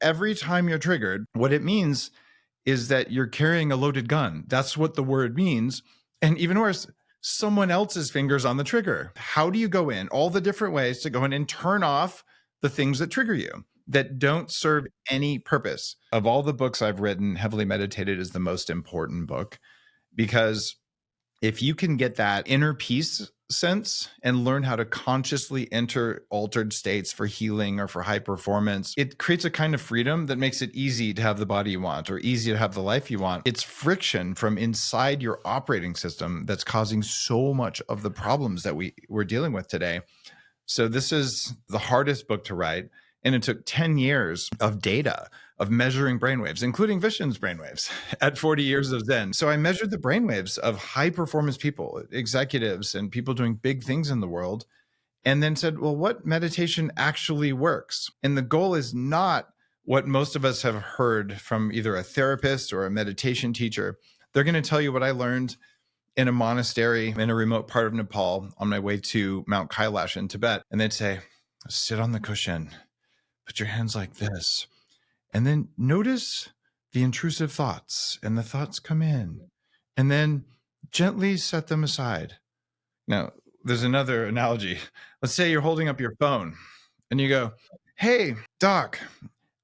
Every time you're triggered, what it means is that you're carrying a loaded gun. That's what the word means. And even worse, someone else's fingers on the trigger. How do you go in? All the different ways to go in and turn off the things that trigger you that don't serve any purpose. Of all the books I've written, Heavily Meditated is the most important book because if you can get that inner peace sense and learn how to consciously enter altered states for healing or for high performance, it creates a kind of freedom that makes it easy to have the body you want or easy to have the life you want. It's friction from inside your operating system that's causing so much of the problems that we're dealing with today. So this is the hardest book to write. And it took 10 years of data of measuring brainwaves, including Vishen's brainwaves at 40 years of Zen. So I measured the brainwaves of high performance people, executives, and people doing big things in the world, and then said, well, what meditation actually works? And the goal is not what most of us have heard from either a therapist or a meditation teacher. They're going to tell you what I learned in a monastery in a remote part of Nepal on my way to Mount Kailash in Tibet. And they'd say, sit on the cushion, put your hands like this, and then notice the intrusive thoughts, and the thoughts come in, and then gently set them aside. Now, there's another analogy. Let's say you're holding up your phone and you go, hey, doc,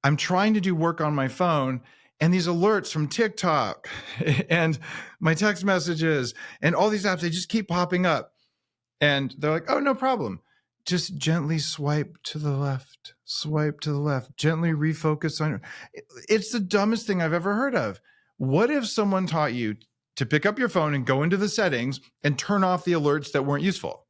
I'm trying to do work on my phone, and these alerts from TikTok and my text messages and all these apps, they just keep popping up. And they're like, oh, no problem. Just gently swipe to the left, gently refocus on. It's the dumbest thing I've ever heard of. What if someone taught you to pick up your phone and go into the settings and turn off the alerts that weren't useful?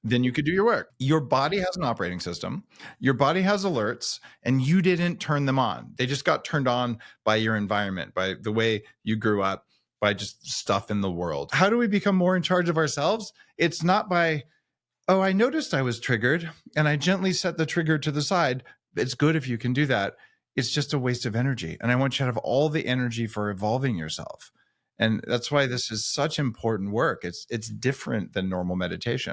Then you could do your work. Your body has an operating system. Your body has alerts, and you didn't turn them on. They just got turned on by your environment, by the way you grew up, by just stuff in the world. How do we become more in charge of ourselves? It's not by, oh, I noticed I was triggered and I gently set the trigger to the side. It's good if you can do that. It's just a waste of energy. And I want you to have all the energy for evolving yourself. And that's why this is such important work. It's different than normal meditation.